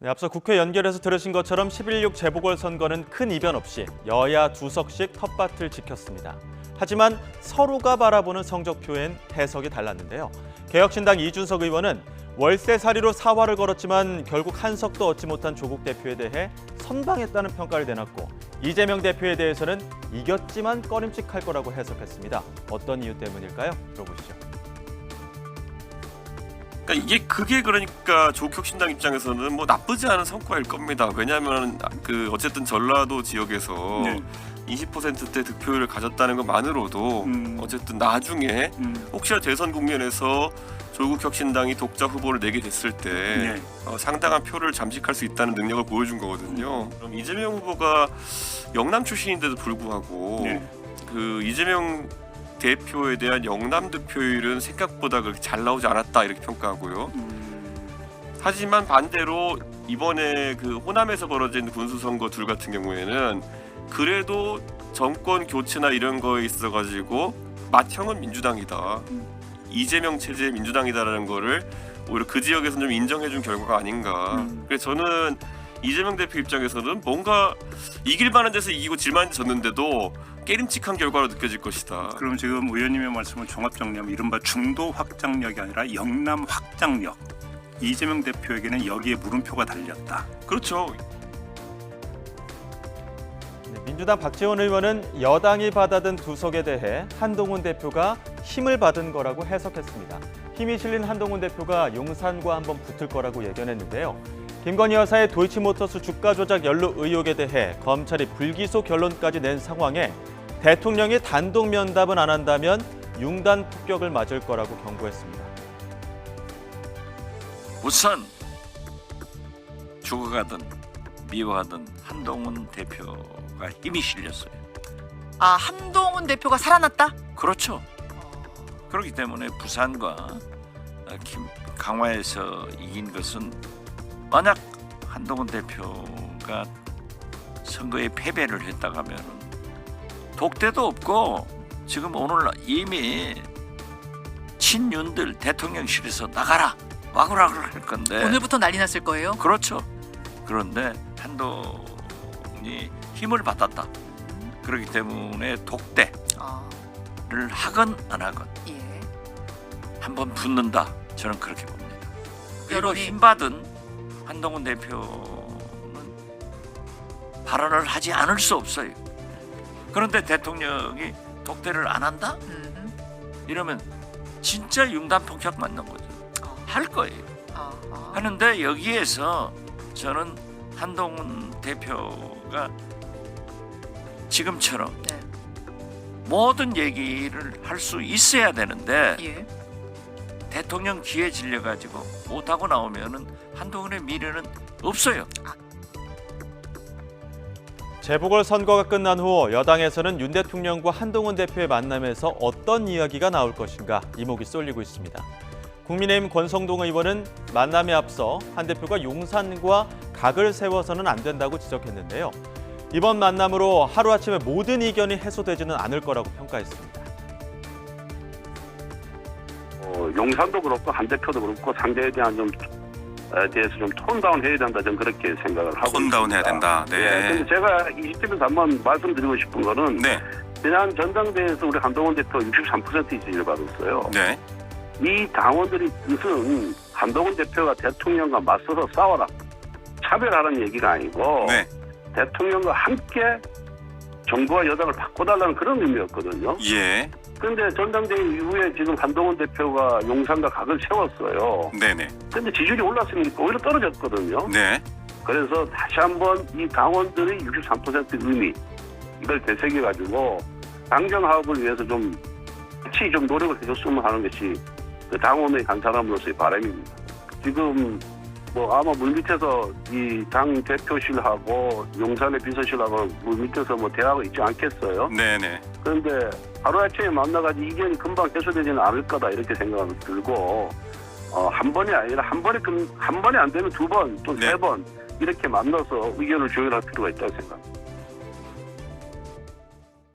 네, 앞서 국회 연결해서 들으신 것처럼 11.6 재보궐선거는 큰 이변 없이 여야 2석씩 텃밭을 지켰습니다. 하지만 서로가 바라보는 성적표엔 해석이 달랐는데요. 개혁신당 이준석 의원은 월세살이로 사활을 걸었지만 결국 한 석도 얻지 못한 조국 대표에 대해 선방했다는 평가를 내놨고, 이재명 대표에 대해서는 이겼지만 꺼림칙할 거라고 해석했습니다. 어떤 이유 때문일까요? 들어보시죠. 그게 그러니까 조국혁신당 입장에서는 뭐 나쁘지 않은 성과일 겁니다. 왜냐하면 어쨌든 전라도 지역에서 20%대 득표율을 가졌다는 것만으로도 어쨌든 나중에 혹시나 대선 국면에서 조국혁신당이 독자 후보를 내게 됐을 때 상당한 표를 잠식할 수 있다는 능력을 보여준 거거든요. 그럼 이재명 후보가 영남 출신인데도 불구하고 이재명 대표에 대한 영남 득표율은 생각보다 그렇게 잘 나오지 않았다 이렇게 평가하고요. 하지만 반대로 이번에 호남에서 벌어진 군수선거 둘 같은 경우에는 그래도 정권 교체나 이런 거에 있어가지고 맏형은 민주당이다. 이재명 체제의 민주당이다라는 거를 오히려 그 지역에서는 좀 인정해준 결과가 아닌가. 그래서 저는 이재명 대표 입장에서는 뭔가 이길 만한 데서 이기고 질 만한 데 졌는데도 깨림칙한 결과로 느껴질 것이다. 그럼 지금 의원님의 말씀을 종합 정리하면 이른바 중도 확장력이 아니라 영남 확장력. 이재명 대표에게는 여기에 물음표가 달렸다. 그렇죠. 민주당 박지원 의원은 여당이 받아든 2석에 대해 한동훈 대표가 힘을 받은 거라고 해석했습니다. 힘이 실린 한동훈 대표가 용산과 한번 붙을 거라고 예견했는데요. 김건희 여사의 도이치모터스 주가 조작 연루 의혹에 대해 검찰이 불기소 결론까지 낸 상황에 대통령이 단독 면담은 안 한다면 융단 폭격을 맞을 거라고 경고했습니다. 우선 죽어가든 미워하든 한동훈 대표가 힘이 실렸어요. 아, 한동훈 대표가 살아났다? 그렇죠. 그렇기 때문에 부산과 강화에서 이긴 것은 만약 한동훈 대표가 선거에 패배를 했다고 하면 독대도 없고 지금 오늘 이미 친윤들 대통령실에서 나가라 와구락을 할 건데 오늘부터 난리 났을 거예요? 그렇죠. 그런데 한동훈이 힘을 받았다. 그렇기 때문에 독대를 하건 안 하건 한번 붙는다. 저는 그렇게 봅니다. 그리고 여론이... 힘받은 한동훈 대표는 발언을 하지 않을 수 없어요. 그런데 대통령이 독대를 안 한다? 이러면 진짜 융단 폭격 맞는 거죠. 할 거예요. 하는데 여기에서 저는 한동훈 대표가 지금처럼 모든 얘기를 할 수 있어야 되는데 대통령 기회 질려가지고 못하고 나오면은 한동훈의 미래는 없어요. 재보궐선거가 끝난 후 여당에서는 윤 대통령과 한동훈 대표의 만남에서 어떤 이야기가 나올 것인가 이목이 쏠리고 있습니다. 국민의힘 권성동 의원은 만남에 앞서 한 대표가 용산과 각을 세워서는 안 된다고 지적했는데요. 이번 만남으로 하루아침에 모든 이견이 해소되지는 않을 거라고 평가했습니다. 용산도 그렇고 한 대표도 그렇고 상대에 대한 대해서 좀 톤다운 해야 된다, 저는 그렇게 생각을 하고 톤다운 해야 된다. 근데 제가 이 시점에서 한번 말씀드리고 싶은 거는 지난 전당대회에서 우리 한동훈 대표 63% 지지를 받았어요. 이 당원들이 뜻은 한동훈 대표가 대통령과 맞서서 싸워라, 차별하라는 얘기가 아니고 대통령과 함께 정부와 여당을 바꿔달라는 그런 의미였거든요. 그런데 전당대회 이후에 지금 한동훈 대표가 용산과 각을 세웠어요. 그런데 지지율이 올랐으니까 오히려 떨어졌거든요. 그래서 다시 한번 이 당원들의 63% 의미, 이걸 되새겨가지고 당정화합을 위해서 같이 노력을 해줬으면 하는 것이 그 당원의 한 사람으로서의 바람입니다. 지금 아마 물밑에서 이 당 대표실하고 용산의 비서실하고 물밑에서 대화가 있지 않겠어요? 그런데 하루아침에 만나가지고 이견이 금방 해소되지는 않을 거다, 이렇게 생각이 들고, 한 번이 아니라 한 번에 안 되면 2번 또 3번 이렇게 만나서 의견을 조율할 필요가 있다고 생각합니다.